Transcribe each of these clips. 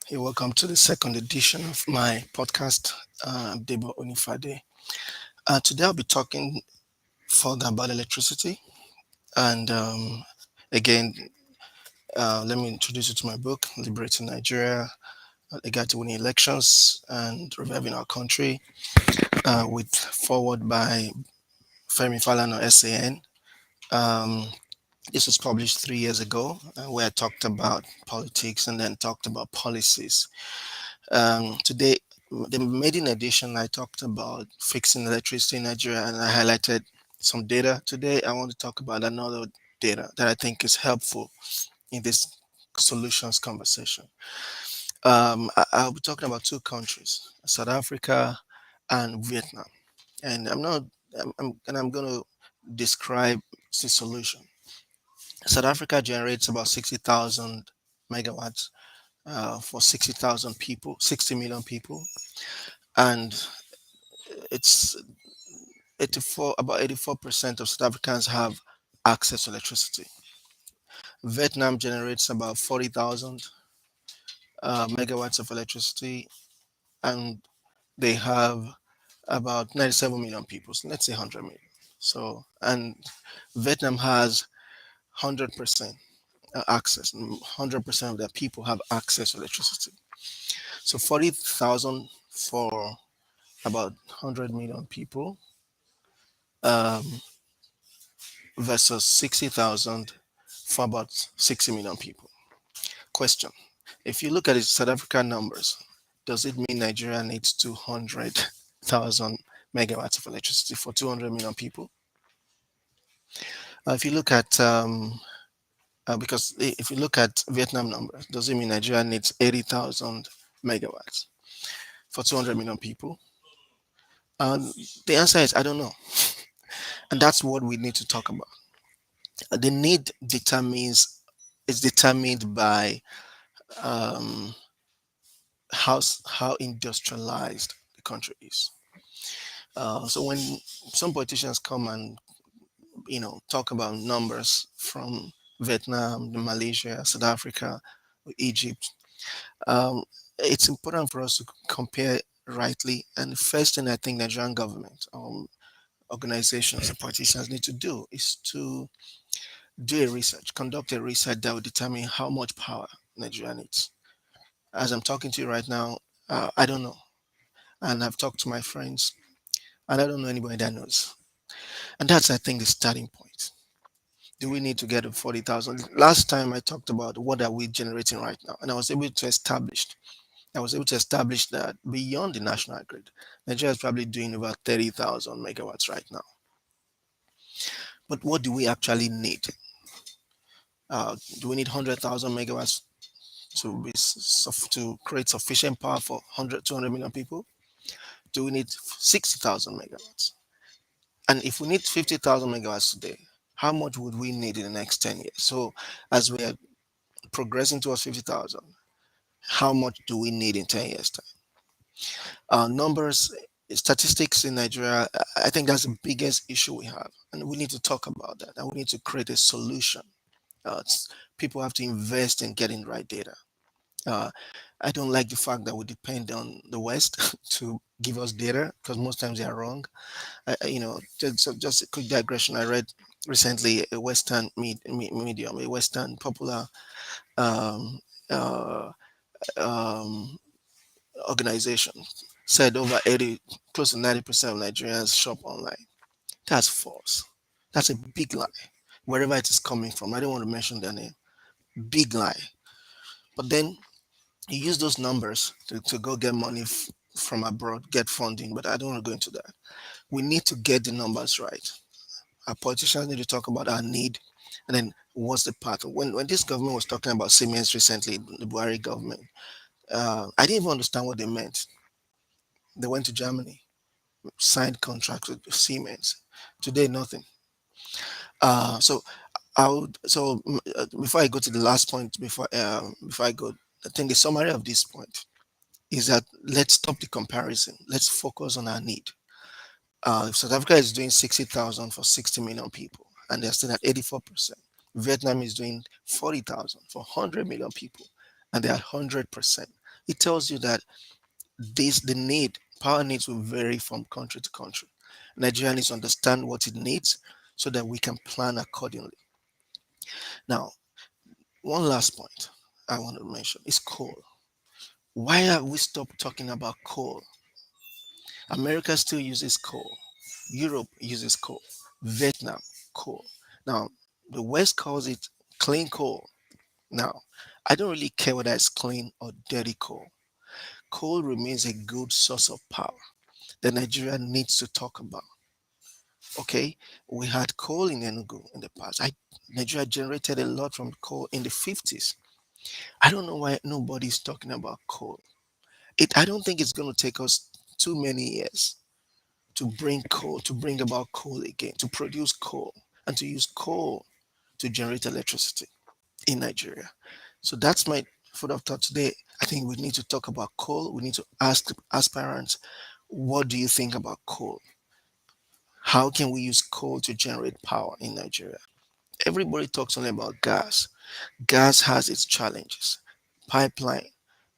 Hey, welcome to the second edition of my podcast, Debo Onifade. Today I'll be talking further about electricity. And again, let me introduce you to my book, Liberating Nigeria, A Guide to Winning Elections and Reviving Our Country, with forward by Femi Falana SAN. Um, this was published 3 years ago, where I talked about politics and then talked about policies. Today, the maiden edition, I talked about fixing electricity in Nigeria and I highlighted some data. Today, I want to talk about another data that I think is helpful in this solutions conversation. I'll be talking about two countries, South Africa and Vietnam. And I'm not, I'm going to describe the solution. South Africa generates about 60,000 megawatts for 60,000 people, 60 million people. And it's 84 about 84% of South Africans have access to electricity. Vietnam generates about 40,000 megawatts of electricity, and they have about 97 million people. So let's say 100 million. So, and Vietnam has 100% access. 100% of their people have access to electricity. So 40,000 for about 100 million people, um, versus 60,000 for about 60 million people. Question: if you look at the South African numbers, does it mean Nigeria needs 200,000 megawatts of electricity for 200 million people? If you look at because if you look at Vietnam numbers, does it mean Nigeria needs 80,000 megawatts for 200 million people? The answer is I don't know, and that's what we need to talk about. The need determines is determined by um, how industrialized the country is. So when some politicians come and talk about numbers from Vietnam, Malaysia, South Africa, Egypt, um, it's important for us to compare rightly. And the first thing I think Nigerian government, organizations, and politicians need to do is to do a research, conduct a research that will determine how much power Nigeria needs. As I'm talking to you right now, I don't know, and I've talked to my friends, and I don't know anybody that knows. And that's, I think, the starting point. Do we need to get to 40,000? Last time I talked about what are we generating right now, and I was able to establish that beyond the national grid, Nigeria is probably doing about 30,000 megawatts right now. But what do we actually need? Do we need 100,000 megawatts to create sufficient power for 100, 200 million people? Do we need 60,000 megawatts? And if we need 50,000 megawatts today, how much would we need in the next 10 years? So as we are progressing towards 50,000, how much do we need in 10 years time? Numbers, statistics in Nigeria, I think that's the biggest issue we have. And we need to talk about that. And we need to create a solution. People have to invest in getting the right data. Uh, I don't like the fact that we depend on the West to give us data because most times they are wrong. Just a quick digression. I read recently a Western medium, a Western popular um, uh, um, organization said over 80, close to 90% of Nigerians shop online. That's false. That's a big lie. Wherever it is coming from, I don't want to mention their name. Big lie. But then you use those numbers to go get money from abroad, get funding. But I don't want to go into that. We need to get the numbers right. Our politicians need to talk about our need, and then what's the path. When this government was talking about Siemens recently, the Buhari government, I didn't even understand what they meant. They went to Germany, signed contracts with Siemens. Today, nothing. So before I go to the last point, before I go, I think the summary of this point is that let's stop the comparison. Let's focus on our need. If South Africa is doing 60,000 for 60 million people, and they're still at 84%. Vietnam is doing 40,000 for 100 million people, and they're at 100%. It tells you that the need, power needs will vary from country to country. Nigeria needs to understand what it needs so that we can plan accordingly. Now, one last point I want to mention is coal. Why have we stopped talking about coal? America still uses coal. Europe uses coal. Vietnam, coal. Now, the West calls it clean coal. Now, I don't really care whether it's clean or dirty coal. Coal remains a good source of power that Nigeria needs to talk about. Okay, we had coal in Enugu in the past. Nigeria generated a lot from coal in the 50s. I don't know why nobody's talking about coal. I don't think it's going to take us too many years to bring about coal again, to produce coal and to use coal to generate electricity in Nigeria. So that's my food of thought today. I think we need to talk about coal. We need to ask the aspirants, what do you think about coal? How can we use coal to generate power in Nigeria? Everybody talks only about gas. Gas has its challenges. Pipeline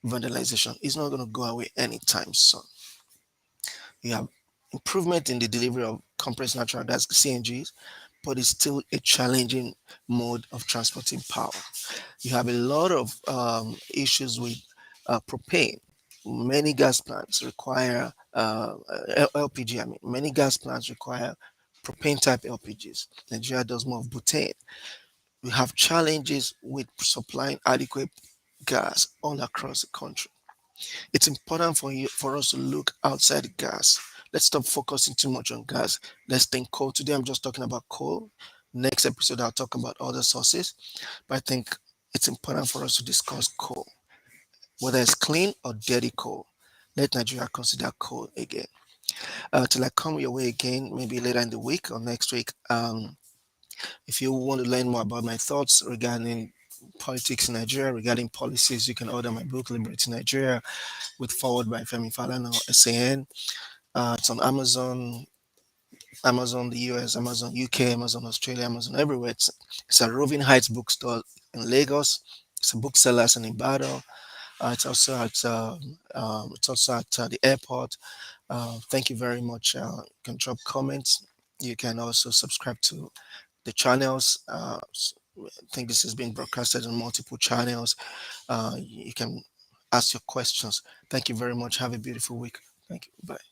vandalization is not going to go away anytime soon. You have improvement in the delivery of compressed natural gas (CNGs), but it's still a challenging mode of transporting power. You have a lot of issues with propane. Many gas plants require LPG. I mean, many gas plants require propane type LPGs. Nigeria does more of butane. We have challenges with supplying adequate gas all across the country. It's important for us to look outside gas. Let's stop focusing too much on gas. Let's think coal. Today I'm just talking about coal. Next episode I'll talk about other sources. But I think it's important for us to discuss coal, whether it's clean or dirty coal. Let Nigeria consider coal again. Till I come your way again, maybe later in the week or next week. If you want to learn more about my thoughts regarding politics in Nigeria, regarding policies, you can order my book, Liberating Nigeria, with forward by Femi Falana, SAN. It's on Amazon, Amazon the US, Amazon UK, Amazon Australia, Amazon everywhere. It's a Roving Heights bookstore in Lagos. It's a bookseller in Ibadan. It's also at the airport. Thank you very much. You can drop comments. You can also subscribe to the channels. I think this has been broadcasted on multiple channels. You can ask your questions. Thank you very much. Have a beautiful week. Thank you. Bye.